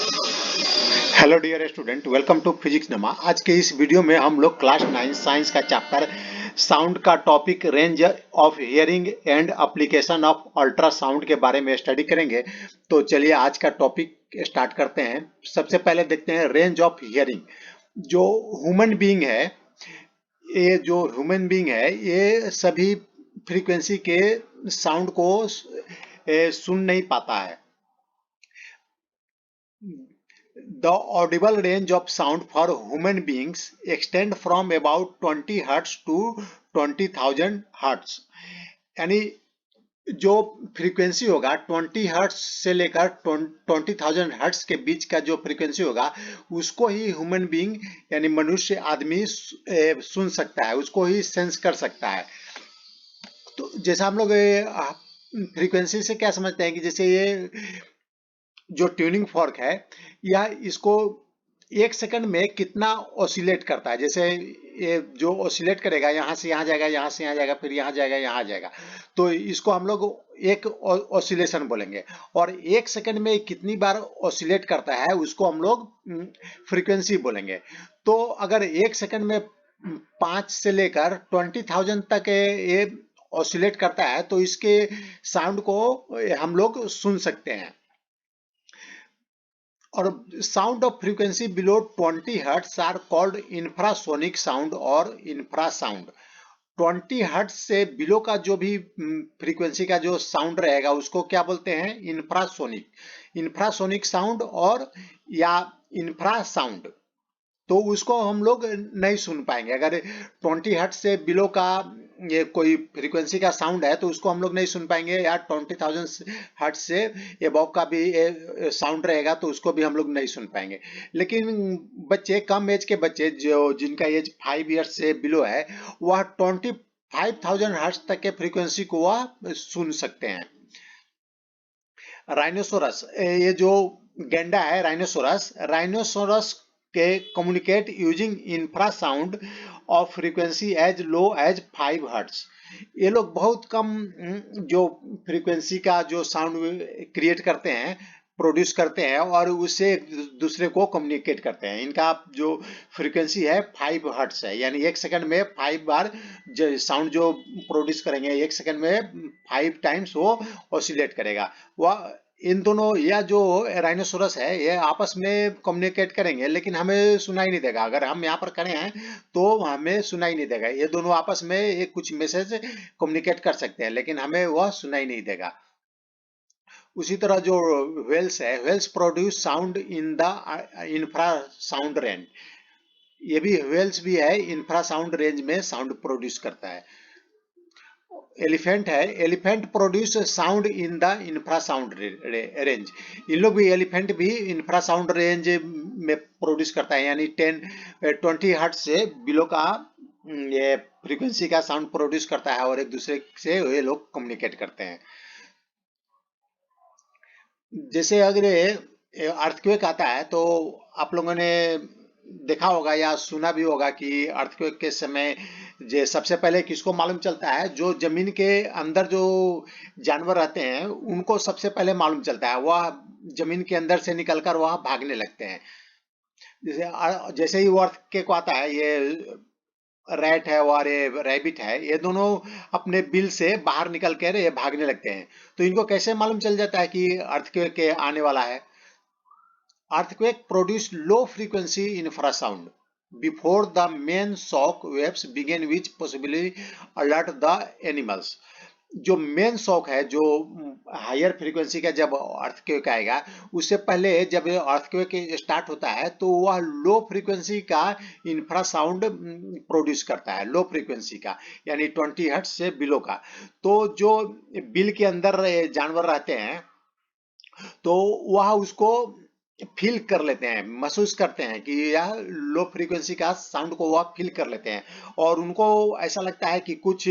Hello dear student, welcome to physics नमा। आज के इस वीडियो में हम लोग क्लास 9 साइंस का चैप्टर साउंड का topic range of hearing and application of ultrasound के बारे में स्टडी करेंगे। तो चलिए आज का टॉपिक स्टार्ट करते हैं। सबसे पहले देखते हैं रेंज ऑफ हियरिंग। जो ह्यूमन बीइंग है, ये सभी फ्रीक्वेंसी के साउंड को सुन नहीं पाता है। The audible range of sound for human beings extend from about 20 Hz to 20,000 Hz। यानी जो फ्रीक्वेंसी होगा 20 हर्ट्ज से लेकर 20,000 हर्ट्ज के बीच का जो फ्रीक्वेंसी होगा उसको ही ह्यूमन बीइंग यानी मनुष्य आदमी सुन सकता है, उसको ही सेंस कर सकता है। तो जैसा हम लोग फ्रीक्वेंसी से क्या समझते हैं कि जैसे ये जो ट्यूनिंग फॉर्क है या इसको एक सेकंड में कितना ऑसिलेट करता है। जैसे ये जो ऑसिलेट करेगा, यहाँ से यहाँ जाएगा, यहाँ से यहाँ जाएगा, फिर यहाँ जाएगा, यहाँ जाएगा, तो इसको हम लोग एक ऑसिलेशन बोलेंगे। और एक सेकंड में कितनी बार ऑसिलेट करता है उसको हम लोग फ्रीक्वेंसी बोलेंगे। तो अगर एक सेकंड में 5 से लेकर 20,000 तक ये ऑसिलेट करता है तो इसके साउंड को हम लोग सुन सकते हैं। और sound of frequency below 20 hertz are called infrasonic sound और इंफ्रासाउंड। 20 हर्ट्ज से बिलो का जो भी फ्रीक्वेंसी का जो साउंड रहेगा उसको क्या बोलते हैं? इंफ्रासोनिक। इंफ्रासोनिक साउंड और या इंफ्रासाउंड। तो उसको हम लोग नहीं सुन पाएंगे। अगर 20 हर्ट्ज से बिलो का ये कोई फ्रीक्वेंसी का साउंड है तो उसको हम लोग नहीं सुन पाएंगे, या 20,000 हर्ट्ज से एबव का भी साउंड रहेगा तो उसको भी हम लोग नहीं सुन पाएंगे। लेकिन बच्चे, कम एज के बच्चे जो जिनका एज 5 ईयर्स से बिलो है, वह 25,000 हर्ट्ज तक के फ्रीक्वेंसी को वह सुन सकते हैं। राइनोसोरस, ये जो गेंडा है राइनोसोरस, राइनोसोरस के communicate using infrasound of frequency as low as 5 hertz. ये लोग बहुत कम जो फ्रीक्वेंसी का जो साउंड क्रिएट करते हैं, प्रोड्यूस करते हैं और उससे एक दूसरे को कम्युनिकेट करते हैं। इनका जो फ्रीक्वेंसी है 5 हर्ट्ज है, यानी एक सेकंड में 5 बार जो साउंड जो प्रोड्यूस करेंगे, एक सेकंड में 5 टाइम्स वो ऑसिलेट करेगा। वह इन दोनों या जो राइनोसोरस है ये आपस में कम्युनिकेट करेंगे लेकिन हमें सुनाई नहीं देगा। अगर हम यहाँ पर खड़े हैं तो हमें सुनाई नहीं देगा। ये दोनों आपस में एक कुछ मैसेज कम्युनिकेट कर सकते हैं लेकिन हमें वह सुनाई नहीं देगा। उसी तरह जो व्हेल्स है, whales produce sound in the infrasound range. ये भी व्हेल्स भी है, इंफ्रासाउंड रेंज में साउंड प्रोड्यूस करता है। एलिफेंट है, elephant produce sound in the infrasound range. इन लोग भी, एलिफेंट भी इंफ्रासाउंड रेंज में प्रोड्यूस करता है, यानी 20 हर्ट्ज से बिलो का ये फ्रीक्वेंसी का साउंड प्रोड्यूस करता है और एक दूसरे से ये लोग कम्युनिकेट करते हैं। जैसे अगर अर्थक्वेक आता है तो आप लोगों ने देखा होगा या सुना भी होगा कि अर्थक्वेक के समय जे सबसे पहले किसको मालूम चलता है? जो जमीन के अंदर जो जानवर रहते हैं उनको सबसे पहले मालूम चलता है। वह जमीन के अंदर से निकलकर वह भागने लगते हैं। जैसे ही वो अर्थक्वेक आता है, ये रैट है और ये रैबिट है, ये दोनों अपने बिल से बाहर निकल कर ये भागने लगते हैं। तो इनको कैसे मालूम चल जाता है कि अर्थक्वेक आने वाला है? Earthquake produce low frequency infrasound before the main shock waves begin, which possibly alert the animals। जो मेन शॉक है, जो हायर फ्रीक्वेंसी का जब अर्थक्वेक आएगा उससे पहले जब अर्थक्वेक स्टार्ट होता है तो वह लो फ्रीक्वेंसी का इंफ्रासाउंड प्रोड्यूस करता है, लो फ्रीक्वेंसी का, यानी 20 हर्ट्ज से बिलो का। तो जो बिल के अंदर जानवर रहते हैं तो वह उसको फील कर लेते हैं, महसूस करते हैं कि यह लो फ्रीक्वेंसी का साउंड को वह फील कर लेते हैं और उनको ऐसा लगता है कि कुछ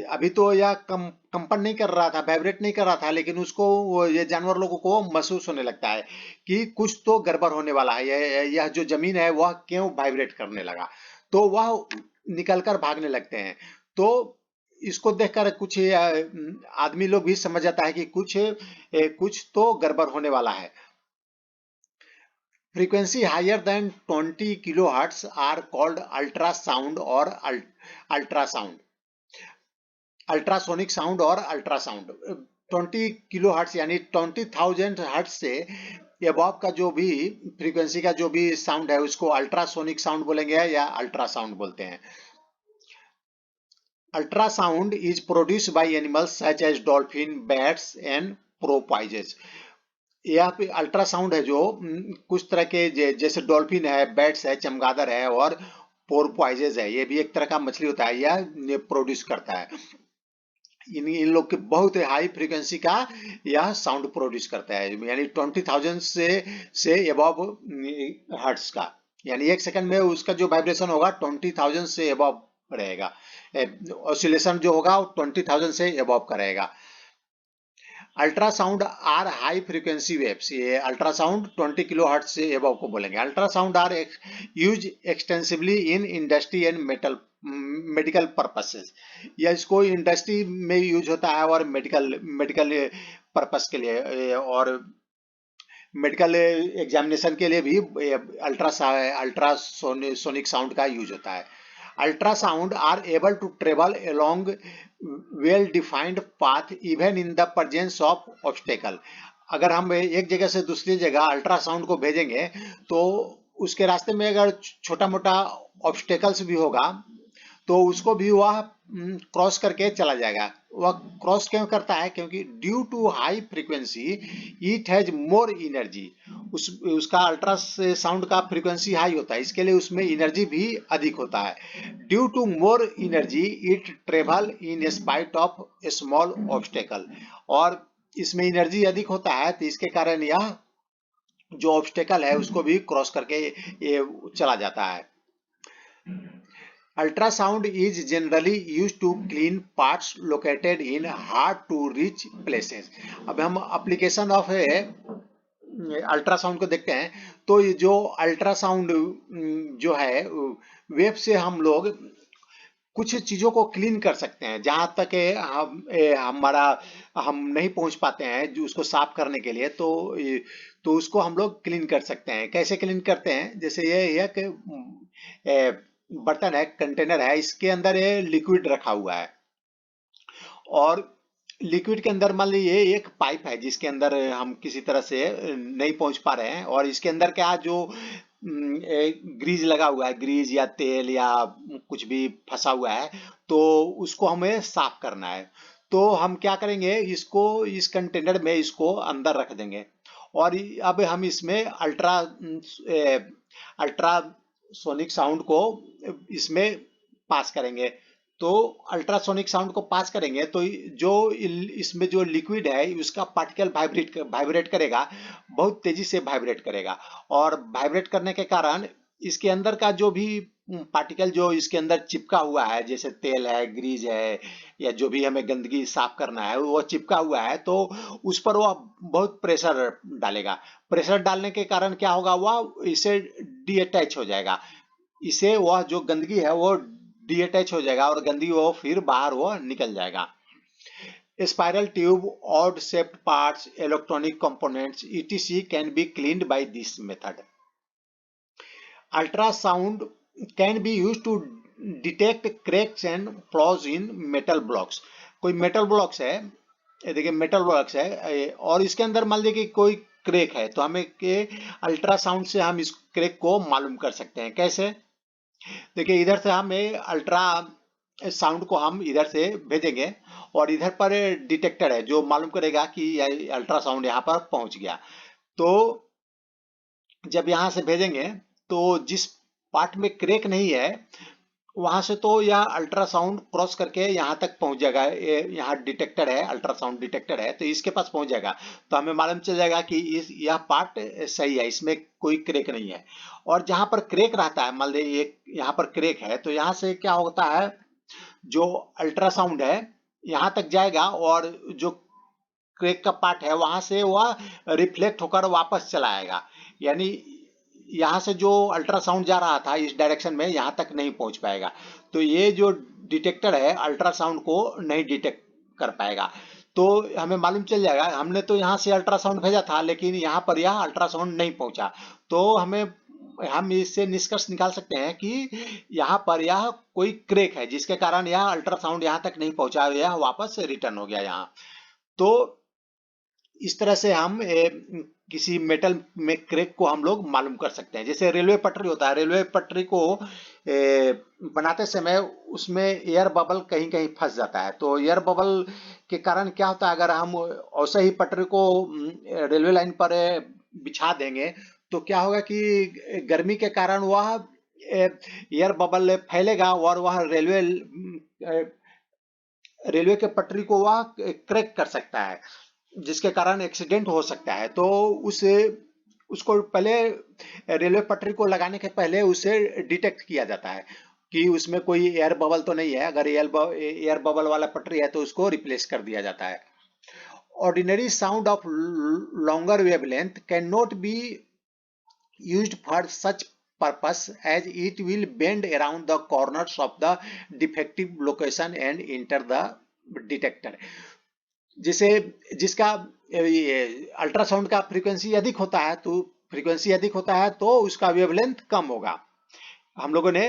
अभी तो यह कंपन नहीं कर रहा था, वाइब्रेट नहीं कर रहा था, लेकिन उसको, ये जानवर लोगों को महसूस होने लगता है कि कुछ तो गड़बड़ होने वाला है, यह जो जमीन है वह क्यों वाइब्रेट करने लगा। तो वह निकलकर भागने लगते हैं। तो इसको देखकर कुछ आदमी लोग भी समझ जाता है कि कुछ कुछ तो गड़बड़ होने वाला है। frequency higher than 20 kilohertz are called ultrasound or ultrasound, ultrasonic sound और अल्ट्रासाउंड। 20 किलो हर्ट्स यानी 20,000 हर्ट्स से अबव का जो भी फ्रीक्वेंसी का जो भी साउंड है उसको अल्ट्रासोनिक साउंड बोलेंगे या अल्ट्रासाउंड बोलते हैं। Ultrasound is produced by animals such as dolphin, bats and porpoises. यह पे अल्ट्रासाउंड है जो कुछ तरह के जैसे डॉल्फिन है, बैट्स है, चमगादड़ है और पोरपोइजेज है, ये भी एक तरह का मछली होता है, यह प्रोड्यूस करता है। इन लोग के बहुत हाई फ्रीक्वेंसी का यह साउंड प्रोड्यूस करता है, यानी 20,000 से अबव हर्ट्स का, यानी एक सेकंड में उसका जो वाइब्रेशन होगा 20,000 से अबव रहेगा, ऑसिलेशन जो होगा 20,000 से अबव का रहेगा। Ultrasound are high frequency waves, ये अल्ट्रासाउंड 20 किलो हर्ट्ज से अबव को बोलेंगे। Ultrasound are use extensively in industry and medical purposes, या इसको इंडस्ट्री में यूज होता है और मेडिकल पर्पस के लिए और मेडिकल एग्जामिनेशन के लिए भी अल्ट्रासोनिक साउंड का यूज होता है। Ultrasound are able to travel along well defined path even in the presence of obstacle. अगर हम एक जगह से दूसरी जगह अल्ट्रासाउंड को भेजेंगे तो उसके रास्ते में अगर छोटा मोटा ऑब्स्टेकल्स भी होगा तो उसको भी वह क्रॉस करके चला जाएगा। वह क्रॉस क्यों करता है? क्योंकि due to high frequency it has more energy, उसका अल्ट्रा साउंड का फ्रीक्वेंसी हाई होता है, इसके लिए उसमें एनर्जी भी अधिक होता है। Due to more energy it travel in spite of a small obstacle, और इसमें एनर्जी अधिक होता है तो इसके कारण यह जो ऑब्स्टेकल है उसको भी क्रॉस करके ये चला जाता है। Ultrasound is generally used to clean parts located in hard to reach places। अब हम एप्लीकेशन ऑफ अल्ट्रासाउंड को देखते हैं तो ये जो अल्ट्रासाउंड जो है वेव से हम लोग कुछ चीजों को क्लीन कर सकते हैं, जहां तक हम नहीं पहुंच पाते हैं जो उसको साफ करने के लिए, तो उसको हम लोग क्लीन कर सकते हैं। कैसे क्लीन करते हैं? जैसे ये एक बर्तन है, कंटेनर है, इसके अंदर ये लिक्विड रखा हुआ है और लिक्विड के अंदर मान लीजिए एक पाइप है जिसके अंदर हम किसी तरह से नहीं पहुंच पा रहे हैं और इसके अंदर क्या जो ग्रीज लगा हुआ है, ग्रीज या तेल या कुछ भी फंसा हुआ है, तो उसको हमें साफ करना है। तो हम क्या करेंगे, इसको इस कंटेनर में इसको अंदर रख देंगे और अब हम इसमें अल्ट्रासोनिक साउंड को इसमें पास करेंगे। तो अल्ट्रासोनिक साउंड को पास करेंगे तो जो इसमें जो लिक्विड है उसका पार्टिकल वाइब्रेट करेगा, बहुत तेजी से वाइब्रेट करेगा और वाइब्रेट करने के कारण इसके अंदर का जो भी पार्टिकल जो इसके अंदर चिपका हुआ है, जैसे तेल है, ग्रीज है या जो भी हमें गंदगी साफ करना है वो चिपका हुआ है, तो उस पर वह बहुत प्रेशर डालेगा। प्रेशर डालने के कारण क्या होगा, वह इसे डीअटैच हो जाएगा, इसे वह जो गंदगी है वो डीअटैच हो जाएगा और गंदगी वो फिर बाहर वो निकल जाएगा। Spiral tube, odd shaped parts, electronic components etc can be cleaned by this method। Ultrasound can be used to detect cracks and flaws in metal blocks। कोई मेटल ब्लॉक्स है, ये देखिए मेटल ब्लॉक्स है और इसके अंदर मान लीजिए कि कोई क्रैक है, तो हमें के अल्ट्रासाउंड से हम इस क्रैक को मालूम कर सकते हैं। कैसे? देखिए इधर से हम अल्ट्रा साउंड को हम इधर से भेजेंगे और इधर पर डिटेक्टर है जो मालूम करेगा कि अल्ट्रासाउंड यहाँ पर पहुंच गया। तो जब यहाँ से भेजेंगे तो जिस पार्ट में क्रैक नहीं है वहां से तो यह अल्ट्रासाउंड क्रॉस करके यहाँ तक पहुंच जाएगा। यहाँ डिटेक्टर है, अल्ट्रासाउंड डिटेक्टर है, तो इसके पास पहुंच जाएगा तो हमें मालूम चल जाएगा कि यह पार्ट सही है, इसमें कोई क्रैक नहीं है। और जहां पर क्रैक रहता है, मान लीजिए यहाँ पर क्रैक है, तो यहाँ से क्या होता है, जो अल्ट्रासाउंड है यहाँ तक जाएगा और जो क्रैक का पार्ट है वहां से वह रिफ्लेक्ट होकर वापस चला आएगा, यानी यहाँ से जो अल्ट्रासाउंड जा रहा था इस डायरेक्शन में यहाँ तक नहीं पहुंच पाएगा। तो ये जो डिटेक्टर है अल्ट्रासाउंड को नहीं डिटेक्ट कर पाएगा। तो हमें मालूम चल जाएगा। हमने तो यहाँ से अल्ट्रासाउंड भेजा था लेकिन यहाँ पर यह अल्ट्रासाउंड नहीं पहुंचा, तो हम इससे निष्कर्ष निकाल सकते हैं कि यहाँ पर यह कोई क्रैक है जिसके कारण यह अल्ट्रासाउंड यहाँ तक नहीं पहुंचा, यह वापस रिटर्न हो गया यहाँ। तो इस तरह से हम किसी मेटल में क्रैक को हम लोग मालूम कर सकते हैं। जैसे रेलवे पटरी होता है, रेलवे पटरी को बनाते समय उसमें एयर बबल कहीं कहीं फंस जाता है, तो एयर बबल के कारण क्या होता है, अगर हम ऐसे ही पटरी को रेलवे लाइन पर बिछा देंगे तो क्या होगा कि गर्मी के कारण वह एयर बबल फैलेगा और वह रेलवे के पटरी को वह क्रैक कर सकता है, जिसके कारण एक्सीडेंट हो सकता है। तो उसको पहले रेलवे पटरी को लगाने के पहले उसे डिटेक्ट किया जाता है कि उसमें कोई एयर बबल तो नहीं है। अगर एयर बबल वाला पटरी है तो उसको रिप्लेस कर दिया जाता है। Ordinary sound of longer wavelength can not be used for such purpose as it will bend around the corners of the defective location and enter the detector। जिसे जिसका अल्ट्रासाउंड का फ्रीक्वेंसी अधिक होता है, तो उसका वेवलेंथ कम होगा। हम लोगों ने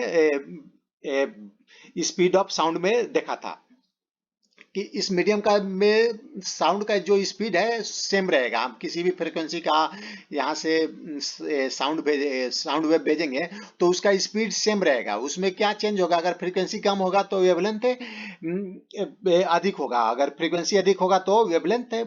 स्पीड ऑफ साउंड में देखा था कि इस मीडियम का में साउंड का जो स्पीड है सेम रहेगा। हम किसी भी फ्रीक्वेंसी का यहाँ से साउंड वेव भेजेंगे तो उसका स्पीड सेम रहेगा। उसमें क्या चेंज होगा, अगर फ्रीक्वेंसी कम होगा तो वेवलेंथ अधिक होगा, अगर फ्रीक्वेंसी अधिक होगा तो वेवलेंथ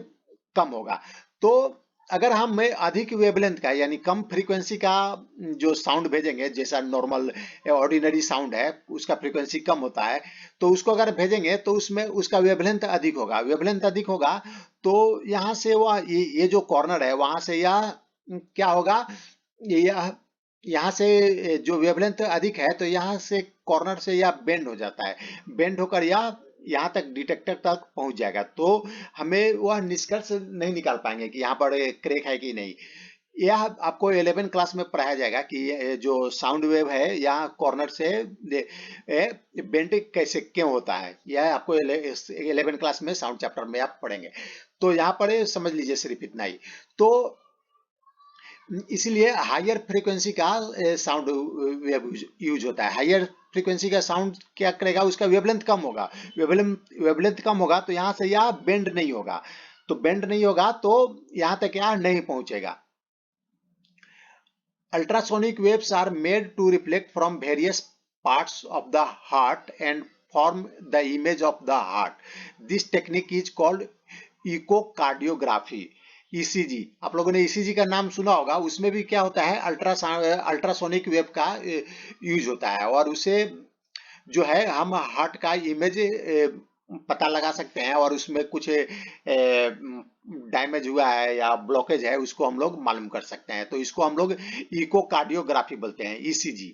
कम होगा। तो अगर हम अधिक वेवलेंथ का यानी कम फ्रीक्वेंसी का जो साउंड भेजेंगे, जैसा नॉर्मल ऑर्डिनरी साउंड है उसका फ्रीक्वेंसी कम होता है, तो उसको अगर भेजेंगे तो उसमें उसका वेवलेंथ अधिक होगा। वेवलेंथ अधिक होगा तो यहाँ से वह ये जो कॉर्नर है वहां से यह क्या होगा, यह यहाँ से जो वेवलेंथ अधिक है तो यहाँ से कॉर्नर से यह बेंड हो जाता है, बेंड होकर यह यहाँ तक डिटेक्टर तक पहुंच जाएगा। तो हमें वह निष्कर्ष नहीं निकाल पाएंगे कि यहाँ पर क्रैक है कि नहीं। यह आपको 11 क्लास में पढ़ाया जाएगा कि ये जो साउंड वेव है यहाँ कॉर्नर से बेंड कैसे क्यों होता है, यह आपको 11 क्लास में साउंड चैप्टर में आप पढ़ेंगे। तो यहाँ पर समझ लीजिए सिर्फ इतना ही। तो इसीलिए हायर फ्रीक्वेंसी का साउंड वेव यूज होता है। हायर फ्रीक्वेंसी का साउंड क्या करेगा, उसका वेवलेंथ कम होगा। वेवलेंथ कम होगा तो यहाँ से यह बेंड नहीं होगा, तो बेंड नहीं होगा तो यहाँ तक यह नहीं पहुंचेगा। Ultrasonic waves are made to reflect from various parts of the heart and form the image of the heart. This technique is called echocardiography। ECG, आप लोगों ने ECG का नाम सुना होगा। उसमें भी क्या होता है, अल्ट्रासोनिक वेव का यूज होता है और उसे जो है हम हार्ट का इमेज पता लगा सकते हैं और उसमें कुछ डैमेज हुआ है या ब्लॉकेज है उसको हम लोग मालूम कर सकते हैं। तो इसको हम लोग इकोकार्डियोग्राफी बोलते हैं, ECG।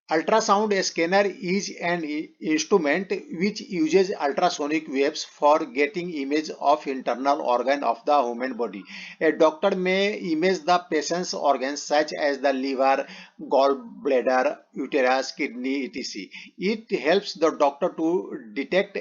Ultrasound scanner is an instrument which uses ultrasonic waves for getting image of internal organ of the human body. A doctor may image the patient's organs such as the liver, gallbladder, uterus, kidney, etc. It helps the doctor to detect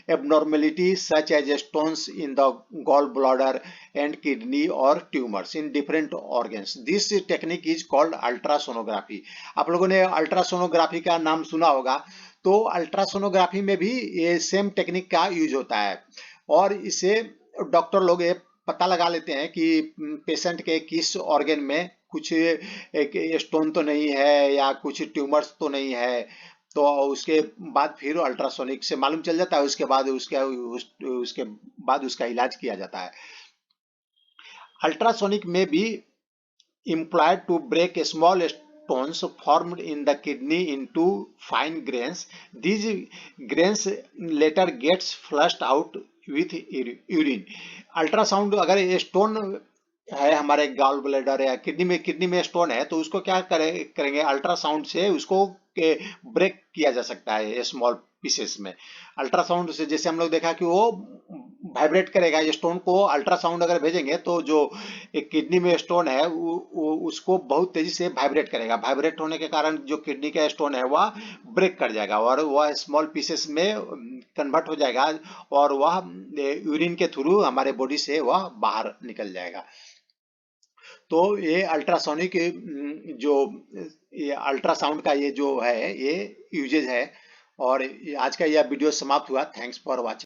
abnormalities such as stones in the gallbladder and kidney or tumors in different organs. This technique is called ultrasonography। आप लोगों ने ultrasonography का नाम सुना होगा। तो ultrasonography में भी ये सेम टेक्निक का यूज होता है और इसे डॉक्टर लोग ये पता लगा लेते हैं कि पेशेंट के किस ऑर्गन में कुछ स्टोन तो नहीं है या कुछ ट्यूमर्स तो नहीं है। तो उसके बाद फिर अल्ट्रासोनिक से मालूम चल जाता है, उसके बाद उसका इलाज किया जाता है। अल्ट्रासोनिक में भी employed to break small stones formed in the kidney into fine grains. These grains later gets flushed out with urine। Ultrasound, अगर स्टोन है हमारे गॉल ब्लैडर या किडनी में स्टोन है तो उसको क्या करेंगे, अल्ट्रासाउंड से उसको ब्रेक किया जा सकता है स्मॉल पीसेस में। अल्ट्रासाउंड से जैसे हम लोग देखा कि वो वाइब्रेट करेगा, ये स्टोन को अल्ट्रासाउंड अगर भेजेंगे तो जो एक किडनी में स्टोन है उसको बहुत तेजी से वाइब्रेट करेगा। वाइब्रेट होने के कारण जो किडनी का स्टोन है वह ब्रेक कर जाएगा और वह स्मॉल पीसेस में कन्वर्ट हो जाएगा और वह यूरिन के थ्रू हमारे बॉडी से वह बाहर निकल जाएगा। तो ये अल्ट्रासोनिक जो ये अल्ट्रासाउंड का ये जो है ये यूजेज है। और आज का यह वीडियो समाप्त हुआ। Thanks for watching.